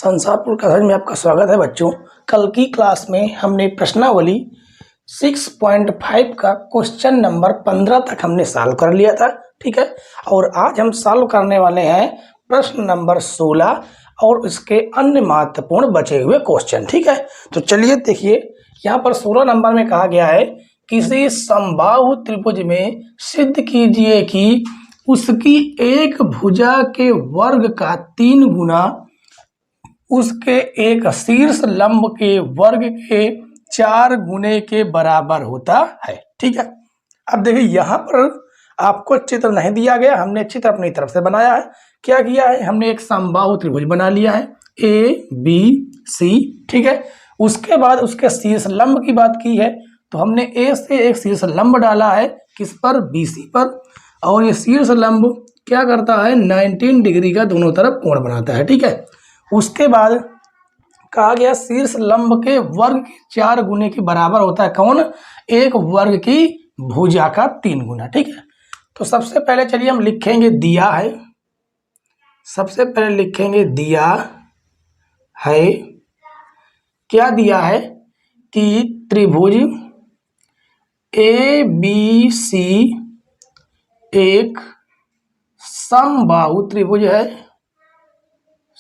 Sansarpur college में आपका स्वागत है बच्चों। कल की क्लास में हमने प्रश्नावली 6.5 का क्वेश्चन नंबर 15 तक हमने सॉल्व कर लिया था, ठीक है। और आज हम सॉल्व करने वाले हैं प्रश्न नंबर 16 और इसके अन्य महत्वपूर्ण बचे हुए क्वेश्चन, ठीक है। तो चलिए देखिए, यहाँ पर 16 नंबर में कहा गया है किसी समबाहु त्रिभुज में सिद्ध कीजिए कि उसकी एक भुजा के वर्ग का 3 गुना उसके एक शीर्ष लंब के वर्ग के 4 गुने के बराबर होता है, ठीक है। अब देखिए, यहाँ पर आपको चित्र नहीं दिया गया, हमने चित्र अपनी तरफ से बनाया है। क्या किया है, हमने एक समबाहु त्रिभुज बना लिया है ए बी सी, ठीक है। उसके बाद उसके शीर्ष लंब की बात की है तो हमने ए से एक शीर्ष लंब डाला है, किस पर, बी सी पर। और ये शीर्ष लंब क्या करता है, 19 डिग्री का दोनों तरफ कोण बनाता है, ठीक है। उसके बाद कहा गया शीर्ष लंब के वर्ग के 4 गुने के बराबर होता है कौन, एक वर्ग की भुजा का 3 गुना, ठीक है। तो सबसे पहले चलिए हम लिखेंगे दिया है, सबसे पहले लिखेंगे दिया है। क्या दिया है कि त्रिभुज ए बी सी एक समबाहु त्रिभुज है,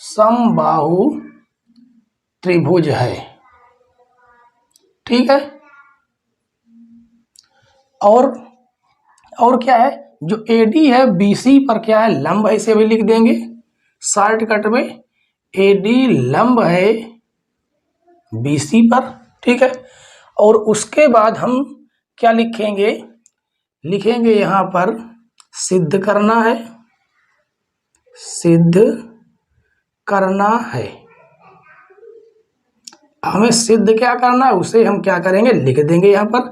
समबाहु त्रिभुज है, ठीक है। और क्या है, जो एडी है बीसी पर क्या है, लंब है, इसे भी लिख देंगे शॉर्टकट में। एडी लंब है बीसी पर, ठीक है। और उसके बाद हम क्या लिखेंगे, लिखेंगे यहाँ पर सिद्ध करना है, सिद्ध करना है। हमें सिद्ध क्या करना है, उसे हम क्या करेंगे, लिख देंगे यहाँ पर।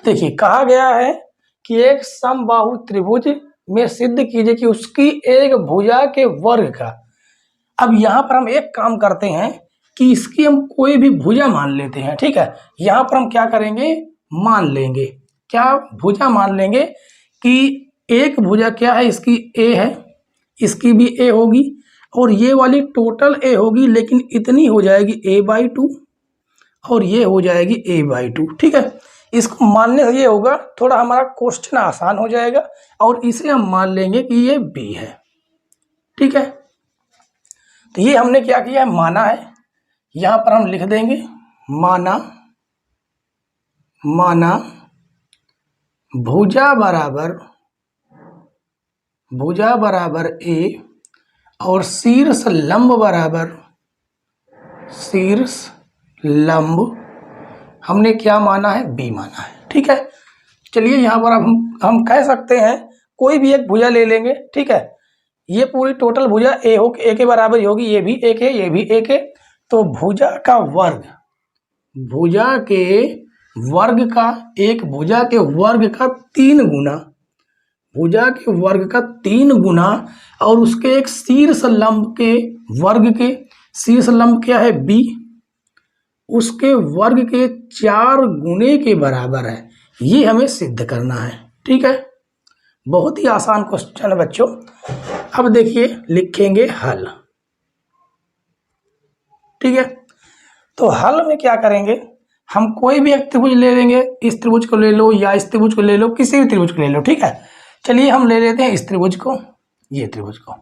देखिए, कहा गया है कि एक समबाहु त्रिभुज में सिद्ध कीजिए कि उसकी एक भुजा के वर्ग का। अब यहाँ पर हम एक काम करते हैं कि इसकी हम कोई भी भुजा मान लेते हैं, ठीक है। यहाँ पर हम क्या करेंगे, मान लेंगे, क्या भुजा मान लेंगे कि एक भुजा क्या है, इसकी ए है, इसकी भी ए होगी और ये वाली टोटल ए होगी, लेकिन इतनी हो जाएगी a/2 और ये हो जाएगी a/2, ठीक है। इसको मानने से ये होगा थोड़ा हमारा क्वेश्चन आसान हो जाएगा और इसे हम मान लेंगे कि ये b है, ठीक है। तो ये हमने क्या किया है, माना है। यहाँ पर हम लिख देंगे माना, माना भुजा बराबर a और शीर्ष लंब बराबर, शीर्ष लंब हमने क्या माना है, बी माना है, ठीक है। चलिए यहाँ पर अब हम कह सकते हैं कोई भी एक भुजा ले लेंगे, ठीक है। ये पूरी टोटल भुजा ए के बराबर ही होगी, ये भी एक है, ये भी एक है। तो भुजा का वर्ग, भुजा के वर्ग का, एक भुजा के वर्ग का 3 गुना, भुजा के वर्ग का 3 गुना और उसके एक शीर्ष लंब के वर्ग के, शीर्ष लंब क्या है बी, उसके वर्ग के 4 गुने के बराबर है। ये हमें सिद्ध करना है, ठीक है। बहुत ही आसान क्वेश्चन है बच्चों। अब देखिए, लिखेंगे हल, ठीक है। तो हल में क्या करेंगे, हम कोई भी एक त्रिभुज ले लेंगे, इस त्रिभुज को ले लो या इस त्रिभुज को ले लो, किसी भी त्रिभुज को ले लो, ठीक है। चलिए हम ले लेते हैं इस त्रिभुज को, ये त्रिभुज को।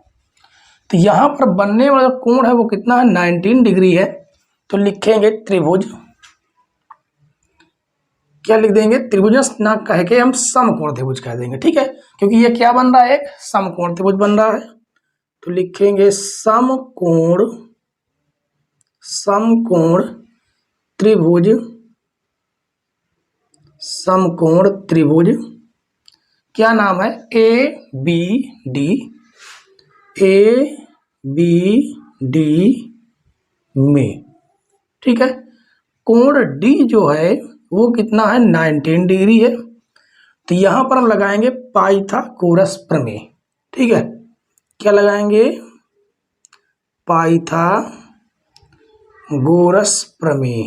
तो यहाँ पर बनने वाला कोण है वो कितना है, 19 डिग्री है। तो लिखेंगे त्रिभुज, क्या लिख देंगे, त्रिभुज ना कह के हम समकोण त्रिभुज कह देंगे, ठीक है। क्योंकि ये क्या बन रहा है, एक समकोण त्रिभुज बन रहा है। तो लिखेंगे समकोण, समकोण त्रिभुज, समकोण त्रिभुज। क्या नाम है, A B D, A B D में, ठीक है। कोण डी जो है वो कितना है, 19 डिग्री है। तो यहां पर हम लगाएंगे पाइथागोरस प्रमेय, ठीक है। क्या लगाएंगे, पाइथागोरस प्रमेय।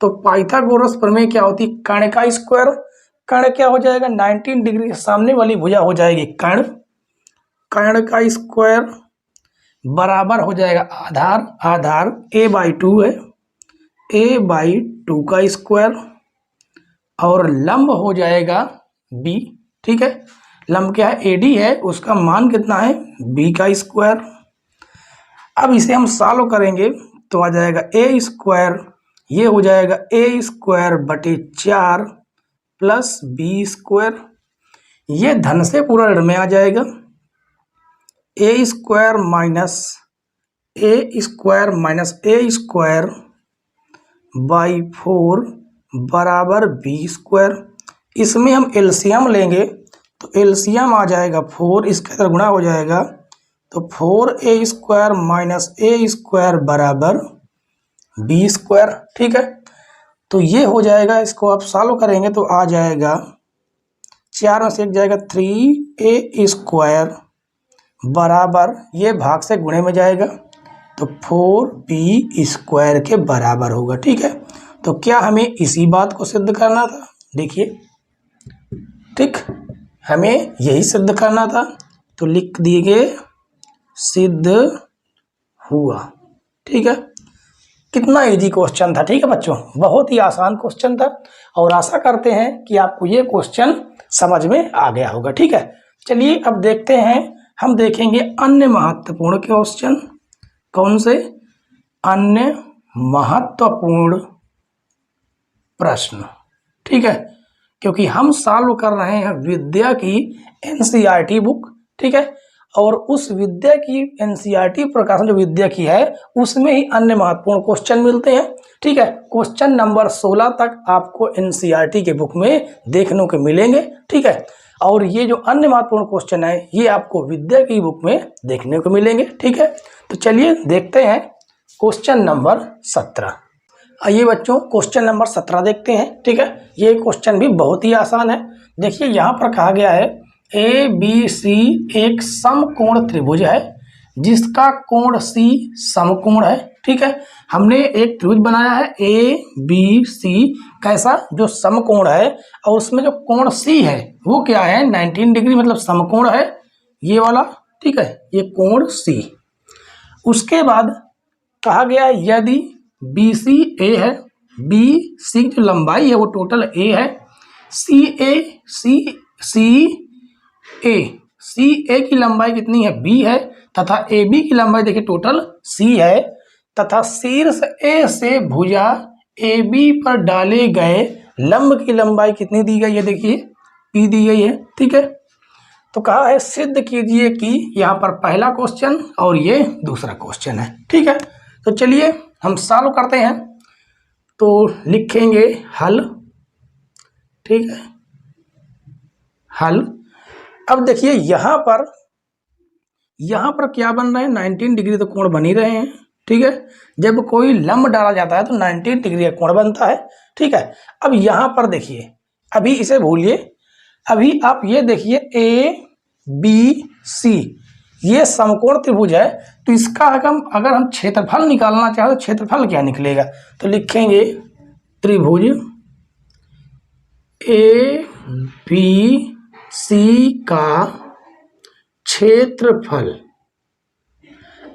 तो पाइथागोरस प्रमेय क्या होती है, कर्ण का स्क्वायर, कर्ण क्या हो जाएगा, 19 डिग्री, सामने वाली भुजा हो जाएगी कर्ण, कर्ण का स्क्वायर बराबर हो जाएगा आधार, आधार a/2 है, a/2 का स्क्वायर, और लंब हो जाएगा b। ठीक है, लंब क्या है, AD है, उसका मान कितना है, b का स्क्वायर। अब इसे हम सॉल्व करेंगे तो आ जाएगा a स्क्वायर, ये हो जाएगा a स्क्वायर बटे 4 प्लस b स्क्वायर, ये धन से पूरा ऋण में आ जाएगा, a square minus a square by 4 बराबर b स्क्वायर। इसमें हम एलसीएम लेंगे तो एलसीएम आ जाएगा 4, इसके अंदर गुणा हो जाएगा तो 4a square minus a square बराबर b स्क्वायर। ठीक है, तो ये हो जाएगा, इसको आप सॉल्व करेंगे तो आ जाएगा 4 में से एक जाएगा 3a स्क्वायर बराबर, ये भाग से गुणे में जाएगा तो 4b स्क्वायर के बराबर होगा। ठीक है, तो क्या हमें इसी बात को सिद्ध करना था, देखिए, ठीक, हमें यही सिद्ध करना था, तो लिख दिए सिद्ध हुआ। ठीक है, कितना इजी क्वेश्चन था। ठीक है बच्चों, बहुत ही आसान क्वेश्चन था, और आशा करते हैं कि आपको ये क्वेश्चन समझ में आ गया होगा। ठीक है, चलिए अब देखते हैं, हम देखेंगे अन्य महत्वपूर्ण क्वेश्चन। कौन से? अन्य महत्वपूर्ण प्रश्न। ठीक है, क्योंकि हम सॉल्व कर रहे हैं विद्या की एनसीईआरटी बुक। ठीक है, और उस विद्या की एनसीईआरटी प्रकाशन जो विद्या की है उसमें ही अन्य महत्वपूर्ण क्वेश्चन मिलते हैं। ठीक है, क्वेश्चन नंबर 16 तक आपको एनसीईआरटी के बुक में देखने को मिलेंगे। ठीक है, और ये जो अन्य महत्वपूर्ण क्वेश्चन है ये आपको विद्या की बुक में देखने को मिलेंगे। ठीक है, तो चलिए देखते हैं क्वेश्चन नंबर 17। आइए बच्चों, क्वेश्चन नंबर 17 देखते हैं। ठीक है, ये क्वेश्चन भी बहुत ही आसान है। देखिए यहाँ पर कहा गया है ABC एक समकोण त्रिभुज है जिसका कोण C समकोण है। ठीक है, हमने एक त्रिभुज बनाया है ABC, कैसा, जो समकोण है, और उसमें जो कोण C है वो क्या है, 19 डिग्री, मतलब समकोण है ये वाला। ठीक है, ये कोण C। उसके बाद कहा गया है यदि BC A है, BC की जो लंबाई है वो टोटल A है, CA की लंबाई कितनी है, B है, तथा AB की लंबाई देखिए टोटल C है, तथा शीर्ष A से भुजा AB पर डाले गए लंब की लंबाई कितनी दी गई है, देखिए P दी गई है। ठीक है, तो कहा है सिद्ध कीजिए कि, यहाँ पर पहला क्वेश्चन और ये दूसरा क्वेश्चन है। ठीक है, तो चलिए हम सॉल्व करते हैं, तो लिखेंगे हल। ठीक है, हल। अब देखिए यहाँ पर क्या बन रहे हैं, 19 डिग्री तो कोण बन ही रहे हैं। ठीक है, जब कोई लंब डाला जाता है तो 19 डिग्री का कोण बनता है। ठीक है, अब यहाँ पर देखिए, अभी इसे भूलिए, अभी आप ये देखिए ABC ये समकोण त्रिभुज है, तो इसका अगर हम क्षेत्रफल निकालना चाहें तो क्षेत्रफल क्या निकलेगा, तो लिखेंगे त्रिभुज ABC का क्षेत्रफल।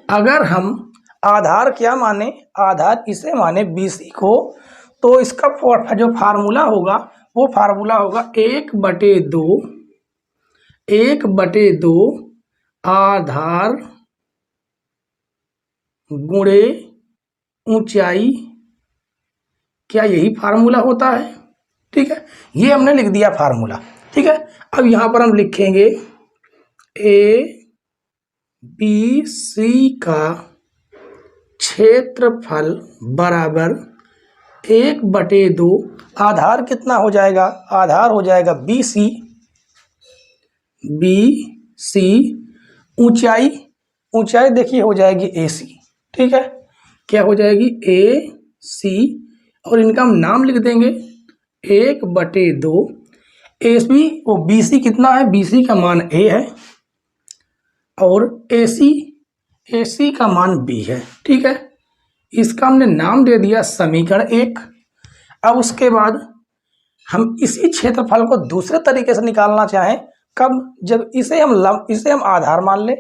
अगर हम आधार क्या माने, आधार इसे माने BC को, तो इसका जो फार्मूला होगा वो फार्मूला होगा 1/2 आधार गुणे ऊंचाई, क्या यही फार्मूला होता है। ठीक है, ये हमने लिख दिया फार्मूला। ठीक है, अब यहां पर हम लिखेंगे ABC का क्षेत्रफल बराबर 1/2, आधार कितना हो जाएगा, आधार हो जाएगा BC, ऊंचाई देखिए हो जाएगी AC। ठीक है, क्या हो जाएगी AC, और इनका हम नाम लिख देंगे 1/2। AC वो BC कितना है, BC का मान A है, और AC का मान B है। ठीक है, इसका हमने नाम दे दिया समीकरण 1। अब उसके बाद हम इसी क्षेत्रफल को दूसरे तरीके से निकालना चाहें, कब, जब इसे हम आधार मान ले,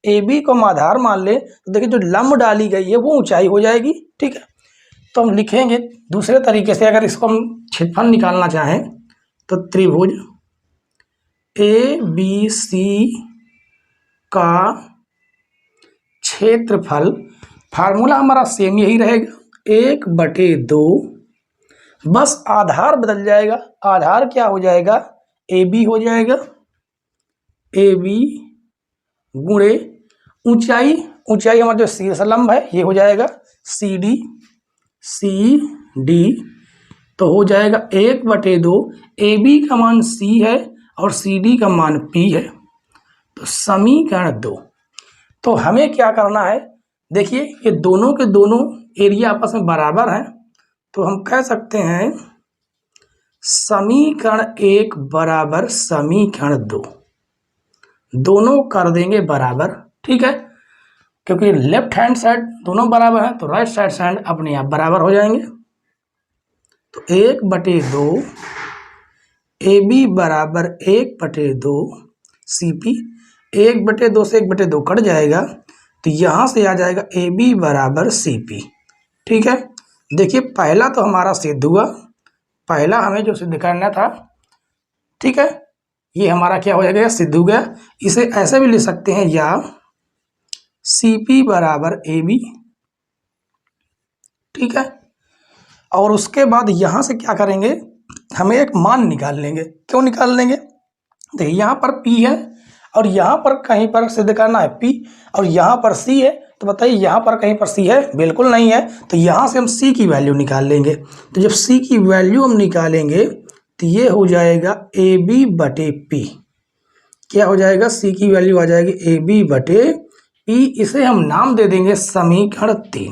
ए बी को हम आधार मान ले तो देखिए जो लंब डाली गई है वो ऊंचाई हो जाएगी। ठीक है, तो हम लिखेंगे दूसरे तरीके से, अगर इसको हम क्षेत्रफल निकालना चाहें तो त्रिभुज ए बी सी का क्षेत्रफल, फार्मूला हमारा सेम यही रहेगा, 1/2, बस आधार बदल जाएगा। आधार क्या हो जाएगा, ए बी हो जाएगा, ए बी गुणे ऊंचाई, ऊंचाई हमारा जो शीर्ष लंब है ये हो जाएगा सी डी, सी डी तो हो जाएगा 1/2, ए बी का मान सी है और सी डी का मान पी है, तो समीकरण 2। तो हमें क्या करना है, देखिए ये दोनों के दोनों एरिया आपस में बराबर हैं, तो हम कह सकते हैं समीकरण 1 बराबर समीकरण 2, दोनों कर देंगे बराबर। ठीक है, क्योंकि लेफ्ट हैंड साइड दोनों बराबर है तो राइट साइड अपने आप बराबर हो जाएंगे। तो 1/2 ए बी बराबर 1/2 सी पी, 1/2 से 1/2 कट जाएगा तो यहाँ से आ जाएगा ए बी बराबर सी पी। ठीक है, देखिए पहला तो हमारा सिद्ध हुआ, पहला हमें जो सिद्ध करना था, ठीक है, ये हमारा क्या हो जाएगा, सिद्ध हो गया। इसे ऐसे भी लिख सकते हैं, या सी पी बराबर ए बी। ठीक है, और उसके बाद यहाँ से क्या करेंगे, हमें एक मान निकाल लेंगे। क्यों निकाल लेंगे, देखिए यहाँ पर P है और यहाँ पर कहीं पर सिद्ध करना है P, और यहाँ पर C है, तो बताइए यहाँ पर कहीं पर C है, बिल्कुल नहीं है, तो यहाँ से हम C की वैल्यू निकाल लेंगे। तो जब C की वैल्यू हम निकालेंगे तो ये हो जाएगा ए बी बटे पी। क्या हो जाएगा, C की वैल्यू आ जाएगी ए बी बटे पी, इसे हम नाम दे देंगे समीकरण 3।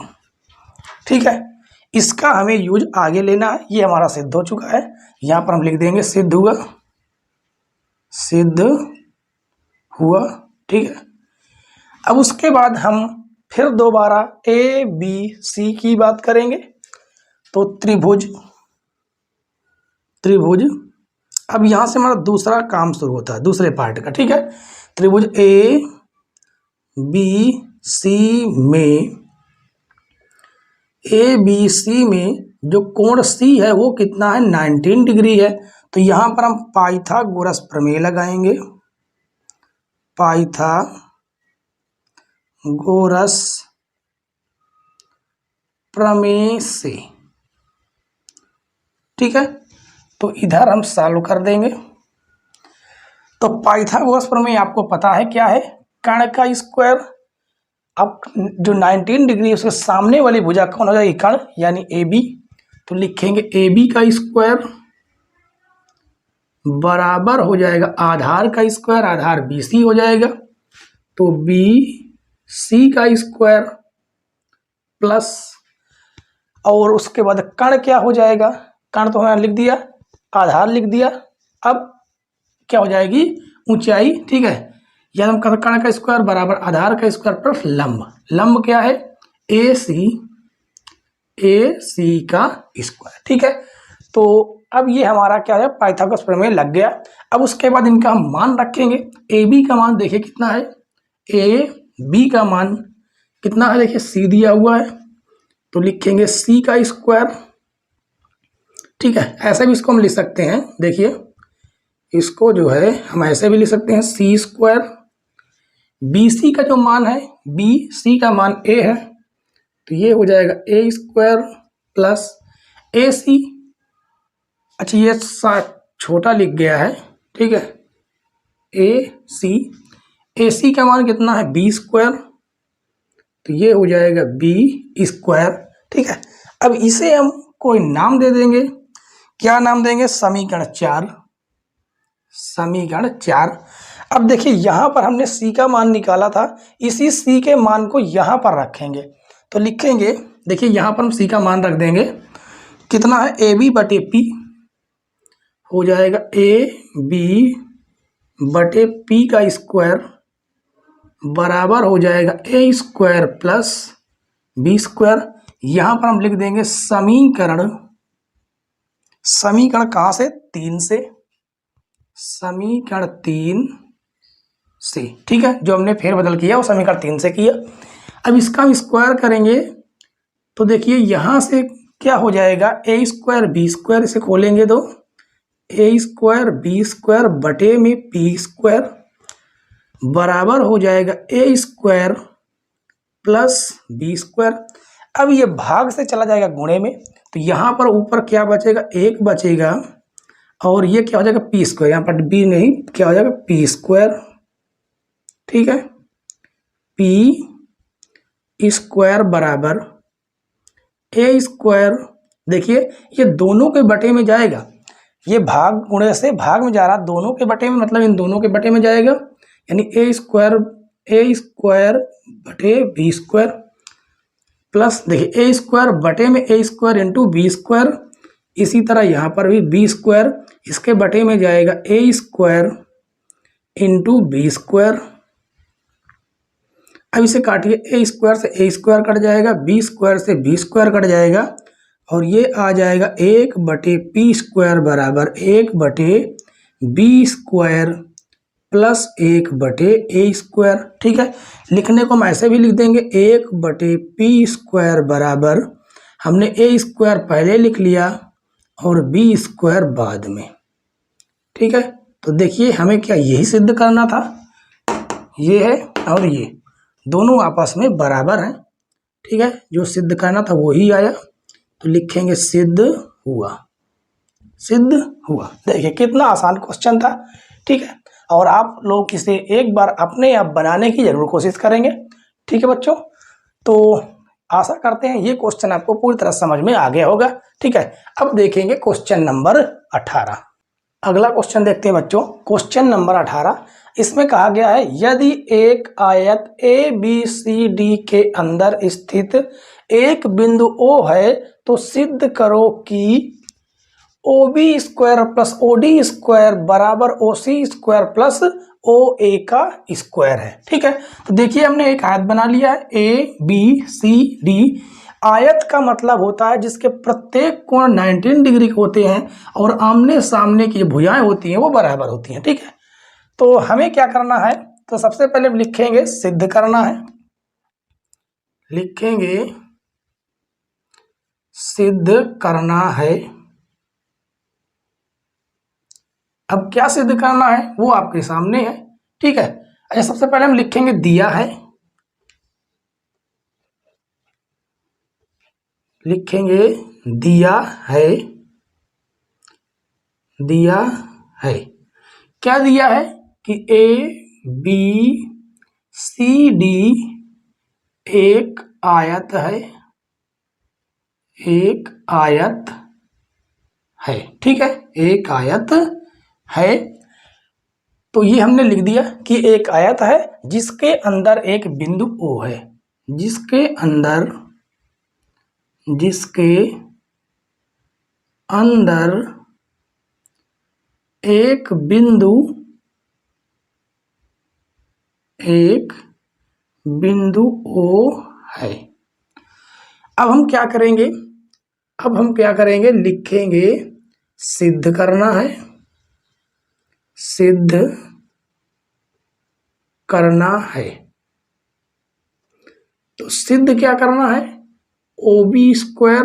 ठीक है, इसका हमें यूज आगे लेना है, ये हमारा सिद्ध हो चुका है, यहाँ पर हम लिख देंगे सिद्ध हुआ, सिद्ध हुआ। ठीक है, अब उसके बाद हम फिर दोबारा ए बी सी की बात करेंगे। तो त्रिभुज, त्रिभुज, अब यहाँ से हमारा दूसरा काम शुरू होता है, दूसरे पार्ट का। ठीक है, त्रिभुज ए बी सी में, ए बी सी में जो कोण सी है वो कितना है, 19 डिग्री है। तो यहाँ पर हम पाइथागोरस प्रमेय लगाएंगे, पाइथागोरस प्रमेय से। ठीक है, तो इधर हम सॉल्व कर देंगे। तो पाइथागोरस प्रमेय आपको पता है क्या है, कर्ण का स्क्वायर, अब जो 19 डिग्री उसके सामने वाली भुजा कौन हो जाएगी, कर्ण यानी ए बी, तो लिखेंगे ए बी का स्क्वायर बराबर हो जाएगा आधार का स्क्वायर, आधार बी सी हो जाएगा, तो बी सी का स्क्वायर प्लस, और उसके बाद कर्ण क्या हो जाएगा, कर्ण तो हमने लिख दिया, आधार लिख दिया, अब क्या हो जाएगी ऊंचाई। ठीक है, या हम कर्ण का स्क्वायर बराबर आधार का स्क्वायर प्लस लंब, लंब क्या है ए सी का स्क्वायर। ठीक है, तो अब ये हमारा क्या है, पाइथागोरस प्रमेय लग गया। अब उसके बाद इनका हम मान रखेंगे, ए बी का मान देखिए कितना है, ए बी का मान कितना है, देखिए सी दिया हुआ है, तो लिखेंगे सी का स्क्वायर। ठीक है, ऐसे भी इसको हम लिख सकते हैं, देखिए इसको जो है हम ऐसे भी लिख सकते हैं सी स्क्वायर, बी सी का जो मान है, बी सी का मान ए है, तो ये हो जाएगा ए स्क्वायर प्लस ए सी, अच्छा ये छोटा लिख गया है। ठीक है, ए सी का मान कितना है, बी स्क्वायर, तो ये हो जाएगा बी स्क्वायर। ठीक है, अब इसे हम कोई नाम दे देंगे, क्या नाम देंगे, समीकरण 4, समीकरण 4। अब देखिए यहाँ पर हमने सी का मान निकाला था, इसी सी के मान को यहाँ पर रखेंगे, तो लिखेंगे, देखिए यहाँ पर हम सी का मान रख देंगे, कितना है, ए बी बटे पी हो जाएगा, ए बी बटे पी का स्क्वायर बराबर हो जाएगा ए स्क्वायर प्लस बी स्क्वायर। यहाँ पर हम लिख देंगे समीकरण, समीकरण कहाँ से, 3 से, समीकरण 3 सी, ठीक है। जो हमने फेरबदल किया वो समीकरण 3 से किया। अब इसका हम स्क्वायर करेंगे तो देखिए यहाँ से क्या हो जाएगा, ए स्क्वायर बी स्क्वायर, इसे खोलेंगे तो ए स्क्वायर बी स्क्वायर बटे में पी स्क्वायर बराबर हो जाएगा ए स्क्वायर प्लस बी स्क्वायर। अब ये भाग से चला जाएगा गुणे में, तो यहाँ पर ऊपर क्या बचेगा, एक बचेगा और ये क्या हो जाएगा पी स्क्वायर, यहाँ पर बी नहीं क्या हो जाएगा पी स्क्वायर, ठीक है। पी स्क्वायर बराबर ए स्क्वायर, देखिए ये दोनों के बटे में जाएगा, ये भाग गुणे से भाग में जा रहा, दोनों के बटे में मतलब इन दोनों के बटे में जाएगा, यानी ए स्क्वायर बटे बी स्क्वायर प्लस देखिए ए स्क्वायर बटे में ए स्क्वायर इंटू बी स्क्वायर। इसी तरह यहाँ पर भी बी स्क्वायर इसके बटे में जाएगा ए स्क्वायर इंटू बी स्क्वायर। अब इसे काटिए, ए स्क्वायर से ए स्क्वायर कट जाएगा, बी स्क्वायर से बी स्क्वायर कट जाएगा और ये आ जाएगा 1 पी स्क्वायर बराबर 1 बी स्क्वायर प्लस 1 ए स्क्वायर, ठीक है। लिखने को हम ऐसे भी लिख देंगे 1 पी स्क्वायर बराबर, हमने ए स्क्वायर पहले लिख लिया और बी स्क्वायर बाद में, ठीक है। तो देखिए हमें क्या यही सिद्ध करना था, ये है और ये दोनों आपस में बराबर हैं, ठीक है। जो सिद्ध करना था वो ही आया, तो लिखेंगे सिद्ध हुआ, सिद्ध हुआ। देखिए कितना आसान क्वेश्चन था, ठीक है। और आप लोग इसे एक बार अपने आप बनाने की जरूर कोशिश करेंगे, ठीक है बच्चों। तो आशा करते हैं ये क्वेश्चन आपको पूरी तरह समझ में आ गया होगा, ठीक है। अब देखेंगे क्वेश्चन नंबर 18। अगला क्वेश्चन देखते हैं बच्चों, क्वेश्चन नंबर 18। इसमें कहा गया है यदि एक आयत ए बी सी डी के अंदर स्थित एक बिंदु O है तो सिद्ध करो कि O B square plus O D square बराबर ओ सी स्क्वायर प्लस ओ ए का स्क्वायर है, ठीक है। तो देखिए हमने एक आयत बना लिया है ए बी सी डी। आयत का मतलब होता है जिसके प्रत्येक कोण 19 डिग्री के होते हैं और आमने सामने की भुजाएं होती हैं वो बराबर होती हैं, ठीक है। तो हमें क्या करना है, तो सबसे पहले हम लिखेंगे सिद्ध करना है, लिखेंगे सिद्ध करना है। अब क्या सिद्ध करना है वो आपके सामने है, ठीक है। अच्छा सबसे पहले हम लिखेंगे दिया है, लिखेंगे दिया है, दिया है। क्या दिया है कि ए बी सी डी एक आयत है, एक आयत है, ठीक है, एक आयत है। तो ये हमने लिख दिया कि एक आयत है जिसके अंदर एक बिंदु O है, जिसके अंदर एक बिंदु O है। अब हम क्या करेंगे, लिखेंगे सिद्ध करना है, सिद्ध करना है। तो सिद्ध क्या करना है, O B square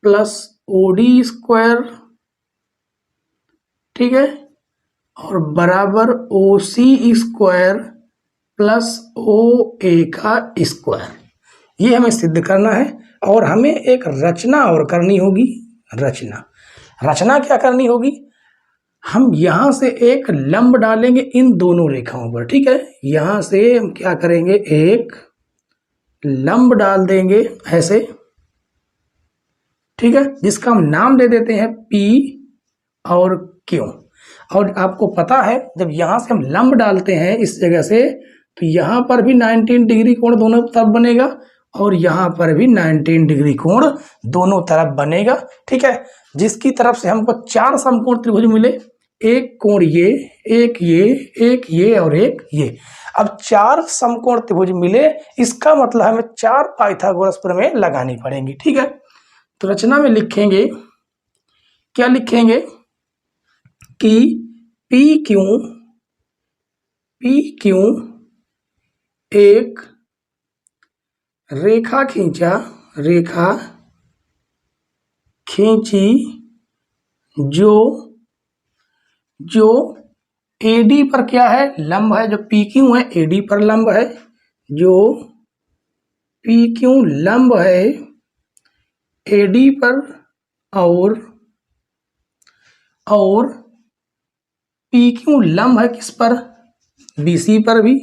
plus O D square, ठीक है, और बराबर ओ सी स्क्वायर प्लस ओ ए का स्क्वायर। ये हमें सिद्ध करना है और हमें एक रचना और करनी होगी। रचना क्या करनी होगी, हम यहां से एक लंब डालेंगे इन दोनों रेखाओं पर, ठीक है। यहां से हम क्या करेंगे, एक लंब डाल देंगे ऐसे, ठीक है, जिसका हम नाम दे देते हैं P और Q। और आपको पता है जब यहां से हम लंब डालते हैं इस जगह से, तो यहां पर भी 19 डिग्री कोण दोनों तरफ बनेगा और यहां पर भी 19 डिग्री कोण दोनों तरफ बनेगा, ठीक है। जिसकी तरफ से हमको 4 समकोण त्रिभुज मिले, एक कोण ये, एक ये और एक ये। अब 4 समकोण त्रिभुज मिले, इसका मतलब हमें 4 पाइथागोरस प्रमेय लगानी पड़ेंगी, ठीक है। तो रचना में लिखेंगे, क्या लिखेंगे कि पी क्यू पी क्यू एक रेखा खींची जो एडी पर क्या है, लंब है। जो पी क्यू है एडी पर लंब है, जो पी क्यू लंब है एडी पर, और पी क्यू लंब है किस पर, बीसी पर भी।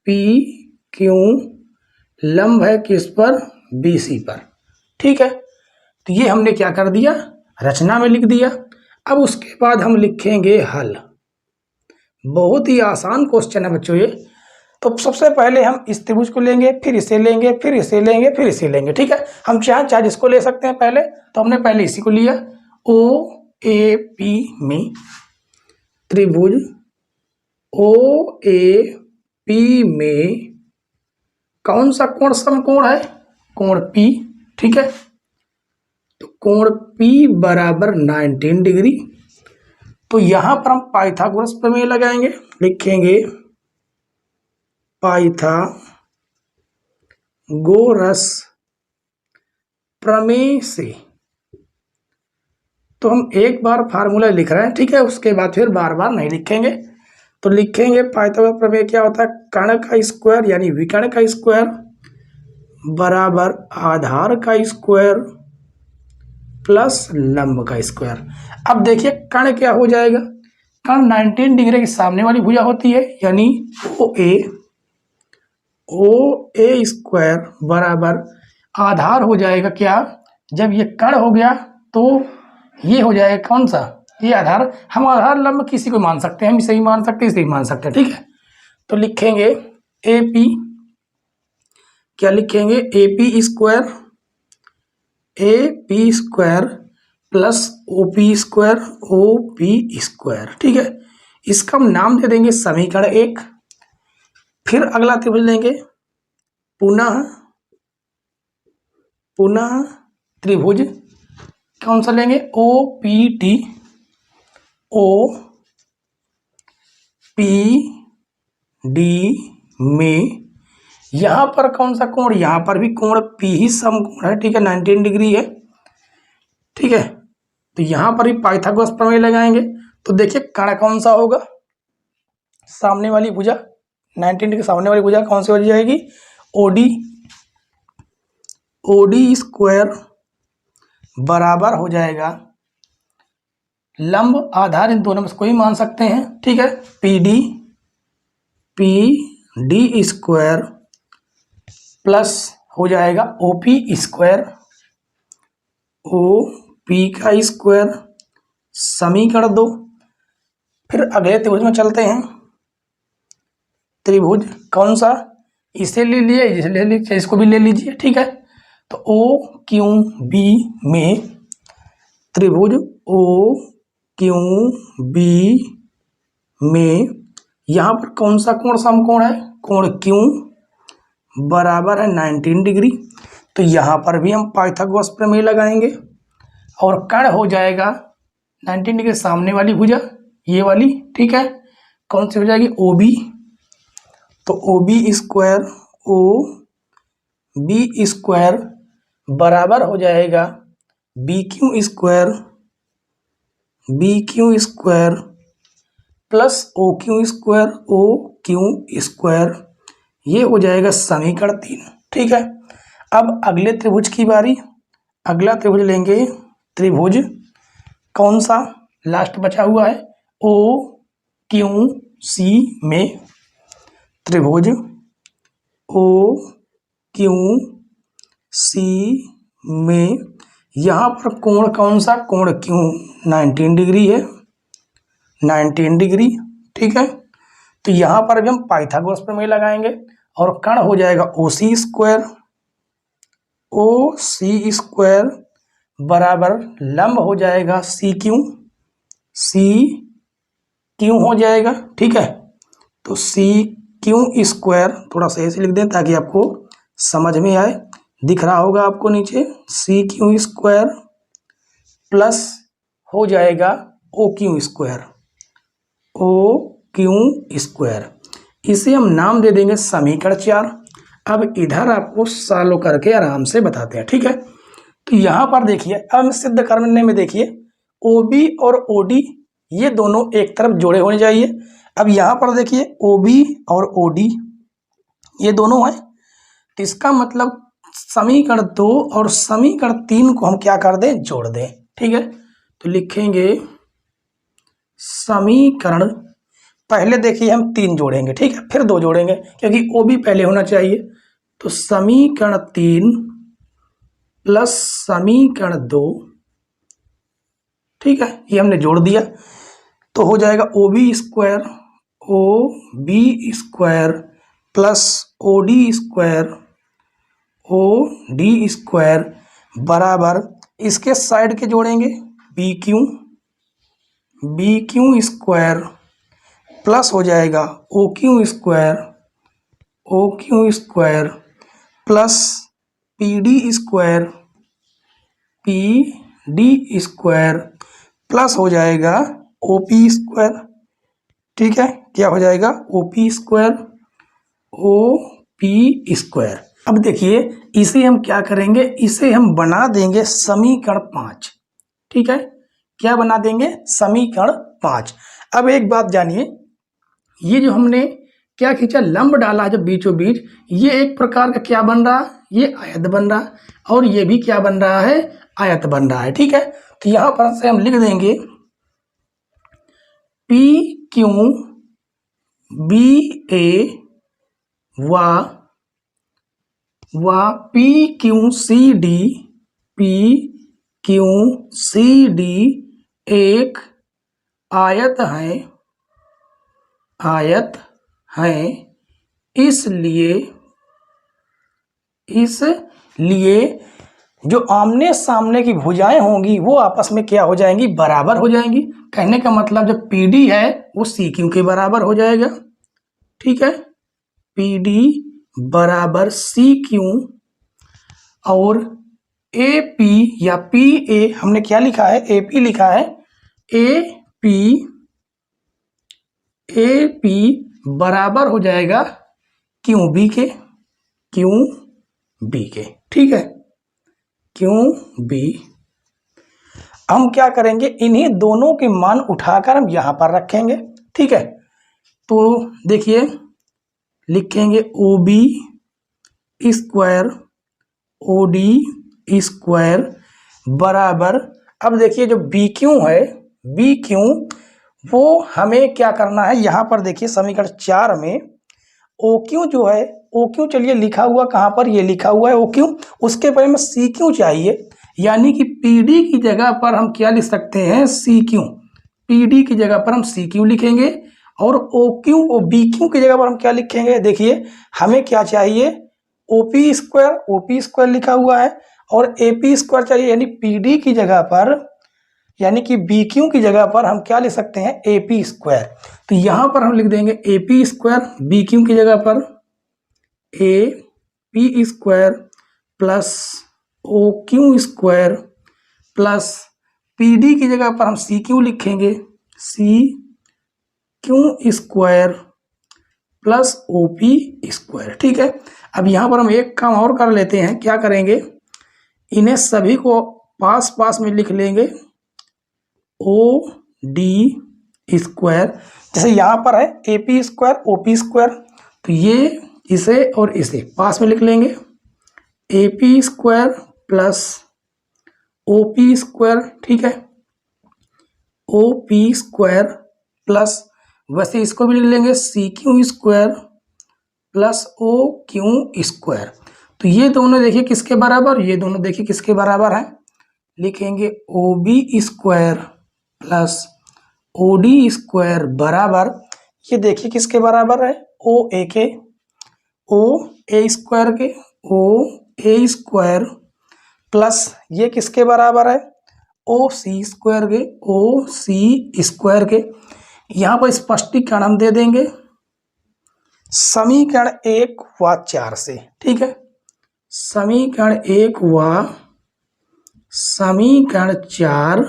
पी क्यू लंब है किस पर, बीसी पर। ठीक है, तो ये हमने क्या कर दिया, रचना में लिख दिया। अब उसके बाद हम लिखेंगे हल। बहुत ही आसान क्वेश्चन है बच्चों ये। तो सबसे पहले हम इस त्रिभुज को लेंगे, फिर इसे लेंगे, फिर इसे लेंगे, फिर इसे लेंगे। ठीक है, हम चाहे जिसको ले सकते हैं पहले, तो हमने पहले इसी को लिया। ओ ए पी में त्रिभुज ओ ए पी में कौन सा कोण समकोण है, कोण पी। ठीक है, तो कोण P बराबर 19 डिग्री। तो यहां पर हम पाइथागोरस प्रमेय लगाएंगे, लिखेंगे पाइथागोरस प्रमेय से। तो हम एक बार फार्मूला लिख रहे हैं, ठीक है, उसके बाद फिर बार बार नहीं लिखेंगे। तो लिखेंगे पाइथागोरस प्रमेय क्या होता है, कर्ण का स्क्वायर यानी विकर्ण का स्क्वायर बराबर आधार का स्क्वायर प्लस लंब का स्क्वायर। अब देखिए कर्ण क्या हो जाएगा, कर्ण 19 डिग्री के सामने वाली भुजा होती है, यानी ओ ए स्क्वायर बराबर आधार हो जाएगा क्या, जब ये कर्ण हो गया तो ये हो जाएगा कौन सा, ये आधार। हम आधार लंब किसी को मान सकते हैं, हम इसे ही मान सकते हैं, इसे ही मान सकते हैं। ठीक है, तो लिखेंगे ए पी, क्या लिखेंगे, A P square, A P square plus O P square, O P square. ठीक है, इसका हम नाम दे देंगे समीकरण एक। फिर अगला त्रिभुज लेंगे, पुनः त्रिभुज कौन सा लेंगे, O P T, O P D में यहां पर कौन सा कोण, यहां पर भी कोण P ही समकोण है। ठीक है, 19 डिग्री है। ठीक है, तो यहां पर भी पाइथागोरस प्रमेय लगाएंगे। तो देखिए कर्ण कौन सा होगा, सामने वाली भुजा 19 डिग्री सामने वाली भुजा कौन सी हो जाएगी, ओडी स्क्वायर बराबर हो जाएगा लंब आधार, इन दोनों में से कोई मान सकते हैं। ठीक है, पी डी स्क्वायर प्लस हो जाएगा ओपी स्क्वायर, ओ पी का स्क्वायर, समीकरण 2। फिर अगले त्रिभुज में चलते हैं, त्रिभुज कौन सा, इसे ले लिए, इसे ले लीजिए, इसको भी ले लीजिए। ठीक है, तो ओ क्यू बी में त्रिभुज ओ क्यू बी में यहां पर कौन सा कोण समकोण है, कोण क्यू बराबर है 19 डिग्री। तो यहां पर भी हम पाइथागोरस प्रमेय लगाएंगे और कर्ण हो जाएगा 19 डिग्री सामने वाली भुजा, ये वाली। ठीक है, कौन सी हो जाएगी, ओ बी। तो O B square, O B square बराबर हो जाएगा B Q square plus O Q square, ये हो जाएगा समीकरण 3। ठीक है, अब अगले त्रिभुज की बारी। अगला त्रिभुज लेंगे, त्रिभुज कौन सा लास्ट बचा हुआ है, ओ क्यू सी में त्रिभुज ओ क्यू सी में यहाँ पर कोण कौन सा, कोण क्यू 19 डिग्री है, 19 डिग्री। ठीक है, तो यहाँ पर भी हम पाइथागोरस प्रमेय लगाएंगे और कर्ण हो जाएगा ओ सी स्क्वायर बराबर लंब हो जाएगा सी क्यू हो जाएगा। ठीक है, तो सी क्यू स्क्वायर, थोड़ा सा ऐसे लिख दें ताकि आपको समझ में आए, दिख रहा होगा आपको नीचे, सी क्यू स्क्वायर प्लस हो जाएगा ओ क्यू स्क्वायर, इसे हम नाम दे देंगे समीकरण 4। अब इधर आपको सॉल्व करके आराम से बताते हैं, ठीक है। तो यहाँ पर देखिए, अब हम सिद्ध करने में देखिए OB और OD ये दोनों एक तरफ जोड़े होने चाहिए। अब यहाँ पर देखिए OB और OD ये दोनों हैं, तो इसका मतलब समीकरण 2 और समीकरण 3 को हम क्या कर दें, जोड़ दें, ठीक है। तो लिखेंगे समीकरण, पहले देखिए हम 3 जोड़ेंगे, ठीक है, फिर 2 जोड़ेंगे क्योंकि OB पहले होना चाहिए। तो समीकरण 3 प्लस समीकरण 2, ठीक है, ये हमने जोड़ दिया तो हो जाएगा OB square plus OD square बराबर, इसके साइड के जोड़ेंगे BQ स्क्वायर प्लस हो जाएगा OQ square plus PD square plus हो जाएगा OP स्क्वायर, ठीक है, क्या हो जाएगा OP स्क्वायर। अब देखिए इसे हम क्या करेंगे, इसे हम बना देंगे समीकरण 5, ठीक है, क्या बना देंगे, समीकरण 5। अब एक बात जानिए, ये जो हमने क्या खींचा, लंब डाला जब बीचों बीच, ये एक प्रकार का क्या बन रहा, ये आयत बन रहा, और ये भी क्या बन रहा है, आयत बन रहा है, ठीक है। तो यहाँ पर से हम लिख देंगे PQ BA व PQ CD एक आयत है, इसलिए जो आमने सामने की भुजाएं होंगी वो आपस में क्या हो जाएंगी, बराबर हो जाएंगी। कहने का मतलब जब PD है वो CQ के बराबर हो जाएगा, ठीक है, PD बराबर CQ, और AP या PA हमने क्या लिखा है, AP लिखा है, AP बराबर हो जाएगा QB के, ठीक है, QB। हम क्या करेंगे, इन्हीं दोनों के मान उठाकर हम यहां पर रखेंगे, ठीक है। तो देखिए लिखेंगे OB स्क्वायर OD स्क्वायर बराबर, अब देखिए जो BQ है, BQ वो हमें क्या करना है, यहां पर देखिए समीकरण 4 में OQ जो है, OQ चलिए लिखा हुआ कहां पर, ये लिखा हुआ है OQ, उसके पहले में CQ चाहिए, यानी कि PD की जगह पर हम क्या लिख सकते हैं, CQ, PD की जगह पर हम CQ लिखेंगे, और OQ और BQ की जगह पर हम क्या लिखेंगे, देखिए हमें क्या चाहिए, OP स्क्वायर लिखा हुआ है, और AP स्क्वायर चाहिए, यानी PD की जगह पर, यानी कि BQ की जगह पर हम क्या लिख सकते हैं, AP स्क्वायर। तो यहां पर हम लिख देंगे AP स्क्वायर BQ की जगह पर, AP square plus OQ square plus PD की जगह पर हम CQ लिखेंगे, CQ square plus OP square, ठीक है। अब यहां पर हम एक काम और कर लेते हैं, क्या करेंगे, इन्हें सभी को पास पास में लिख लेंगे, OD स्क्वायर, जैसे यहां पर है AP स्क्वायर OP स्क्वायर, तो ये इसे और इसे पास में लिख लेंगे, AP square plus OP square, ठीक है, OP स्क्वायर प्लस, वैसे इसको भी लिख लेंगे CQ square plus OQ square. तो ये दोनों देखिए किसके बराबर, ये दोनों देखिए किसके बराबर हैं, लिखेंगे OB square plus OD square बराबर, ये देखिए किसके बराबर है, OA स्क्वायर के, OA स्क्वायर प्लस ये किसके बराबर है, OC स्क्वायर के, OC स्क्वायर के। यहाँ पर स्पष्टीकरण हम दे देंगे समीकरण 1 व 4 से, ठीक है, समीकरण 1 व समीकरण 4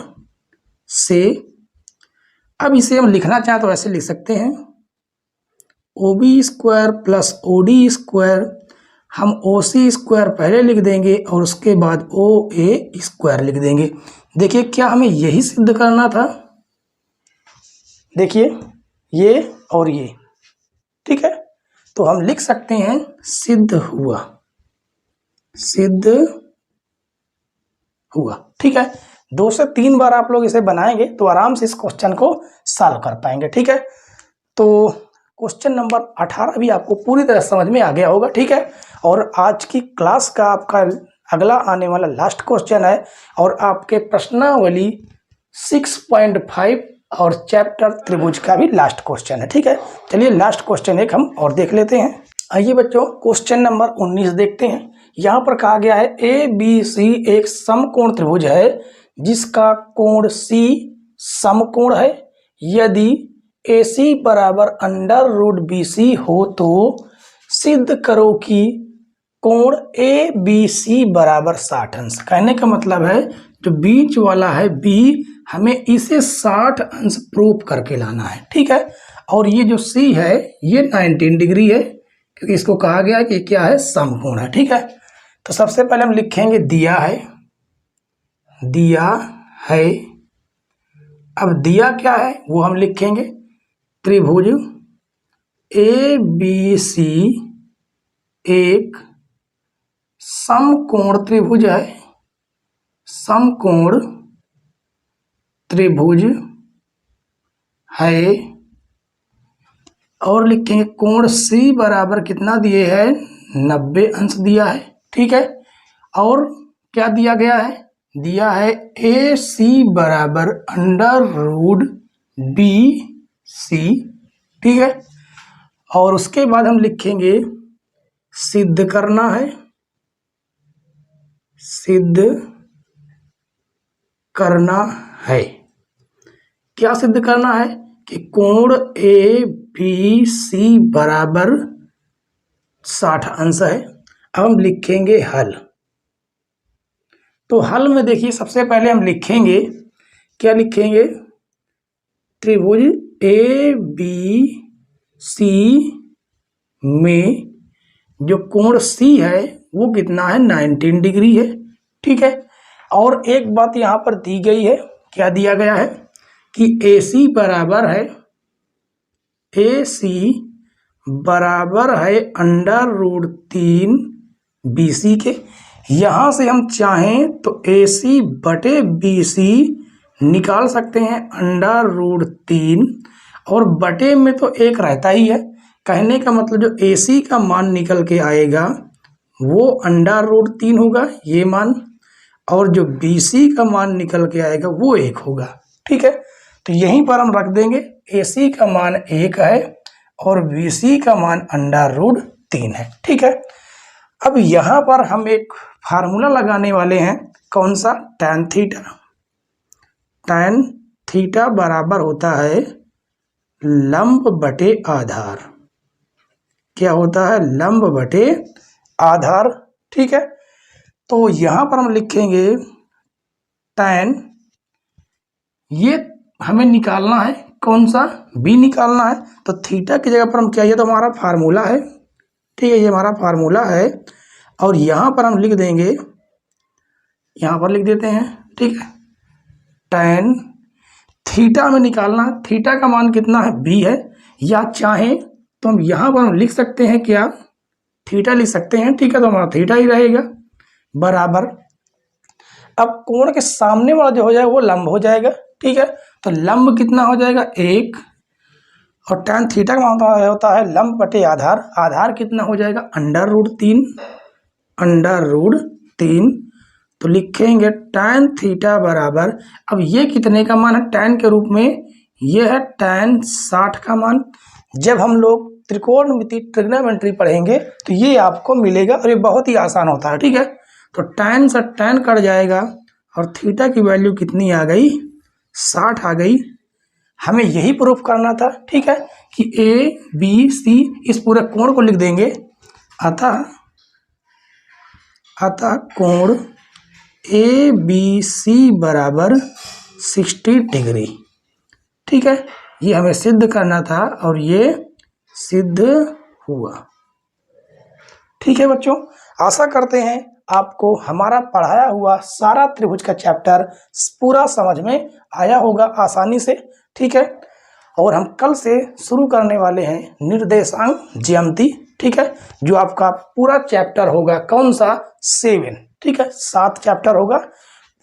से। अब इसे हम लिखना चाहें तो ऐसे लिख सकते हैं, OB² प्लस OD स्क्वायर, हम OC² पहले लिख देंगे और उसके बाद OA² लिख देंगे। देखिए क्या हमें यही सिद्ध करना था, देखिए ये और ये, ठीक है। तो हम लिख सकते हैं सिद्ध हुआ, सिद्ध हुआ, ठीक है। 2 से 3 बार आप लोग इसे बनाएंगे तो आराम से इस क्वेश्चन को सॉल्व कर पाएंगे, ठीक है। तो क्वेश्चन नंबर 18 भी आपको पूरी तरह समझ में आ गया होगा, ठीक है। और आज की क्लास का आपका अगला आने वाला लास्ट क्वेश्चन है और आपके प्रश्नावली 6.5 और चैप्टर त्रिभुज का भी लास्ट क्वेश्चन है, ठीक है। चलिए लास्ट क्वेश्चन एक हम और देख लेते हैं। आइए बच्चों क्वेश्चन नंबर 19 देखते हैं। यहाँ पर कहा गया है ABC एक समकोण त्रिभुज है जिसका कोण C समकोण है। यदि AC बराबर √BC हो तो सिद्ध करो कि कोण ABC बराबर 60 अंश। कहने का मतलब है जो बीच वाला है B, हमें इसे 60 अंश प्रूफ करके लाना है, ठीक है। और ये जो C है ये 19 डिग्री है क्योंकि इसको कहा गया कि क्या है, समकोण है, ठीक है। तो सबसे पहले हम लिखेंगे दिया है, दिया है। अब दिया क्या है वो हम लिखेंगे त्रिभुज ABC एक समकोण त्रिभुज है, समकोण त्रिभुज है। और लिखेंगे कोण C बराबर कितना दिए है, 90 अंश दिया है, ठीक है। और क्या दिया गया है, दिया है AC बराबर √BC, ठीक है। और उसके बाद हम लिखेंगे सिद्ध करना है, सिद्ध करना है। क्या सिद्ध करना है कि कोण ABC बराबर 60 अंश है। अब हम लिखेंगे हल। तो हल में देखिए सबसे पहले हम लिखेंगे, क्या लिखेंगे, त्रिभुज ABC में जो कोण C है वो कितना है, 19 डिग्री है, ठीक है। और एक बात यहाँ पर दी गई है, क्या दिया गया है कि AC बराबर है, AC बराबर है √3 BC के। यहाँ से हम चाहें तो AC बटे BC निकाल सकते हैं √3, और बटे में तो एक रहता ही है। कहने का मतलब जो AC का मान निकल के आएगा वो √3 होगा, ये मान, और जो BC का मान निकल के आएगा वो 1 होगा, ठीक है। तो यहीं पर हम रख देंगे AC का मान 1 है और BC का मान √3 है, ठीक है। अब यहाँ पर हम एक फार्मूला लगाने वाले हैं, कौन सा, tan थीटा। tan थीटा बराबर होता है लंब बटे आधार। क्या होता है, लंब बटे आधार, ठीक है। तो यहाँ पर हम लिखेंगे tan, ये हमें निकालना है, कौन सा, B निकालना है। तो थीटा की जगह पर हम क्या, ये तो हमारा फार्मूला है, ठीक है, ये हमारा फार्मूला है। और यहाँ पर हम लिख देंगे, यहाँ पर लिख देते हैं, ठीक है, tan थीटा में निकालना है। थीटा का मान कितना है, B है। या चाहें तो हम यहाँ पर हम लिख सकते हैं, क्या, थीटा लिख सकते हैं, ठीक है। तो हमारा थीटा ही रहेगा बराबर, अब कोण के सामने वाला जो हो जाएगा वो लंब हो जाएगा, ठीक है। तो लंब कितना हो जाएगा, 1, और tan थीटा का मान होता है लंब बटे आधार। आधार कितना हो जाएगा, √3, √3। तो लिखेंगे tan थीटा बराबर, अब ये कितने का मान है tan के रूप में, ये है tan 60 का मान। जब हम लोग त्रिकोणमिति ट्रिग्नोमेट्री पढ़ेंगे तो ये आपको मिलेगा, और ये बहुत ही आसान होता है, ठीक है। तो tan से tan कट जाएगा और थीटा की वैल्यू कितनी आ गई, 60 आ गई। हमें यही प्रूफ करना था, ठीक है, कि ABC इस पूरे कोण को लिख देंगे, अतः कोण ABC बराबर 60 डिग्री, ठीक है। ये हमें सिद्ध करना था और ये सिद्ध हुआ। ठीक है बच्चों, आशा करते हैं आपको हमारा पढ़ाया हुआ सारा त्रिभुज का चैप्टर पूरा समझ में आया होगा आसानी से। ठीक है, और हम कल से शुरू करने वाले हैं निर्देशांक ज्यामिति। ठीक है, जो आपका पूरा चैप्टर होगा कौन सा 7। ठीक है, 7 चैप्टर होगा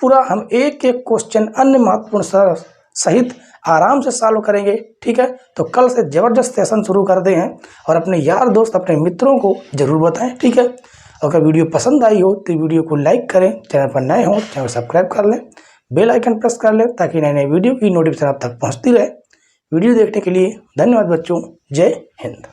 पूरा। हम एक एक क्वेश्चन अन्य महत्वपूर्ण सहित आराम से सॉल्व करेंगे। ठीक है, तो कल से जबरदस्त सेशन शुरू करते हैं और अपने यार दोस्त अपने मित्रों को जरूर बताएं। ठीक है, अगर वीडियो पसंद आई हो तो वीडियो को लाइक करें, चैनल पर नए हो चैनल सब्सक्राइब कर लें, बेल आइकन प्रेस कर लें ताकि नए नए वीडियो की नोटिफिकेशन आप तक पहुंचती रहे। वीडियो देखने के लिए धन्यवाद बच्चों, जय हिंद।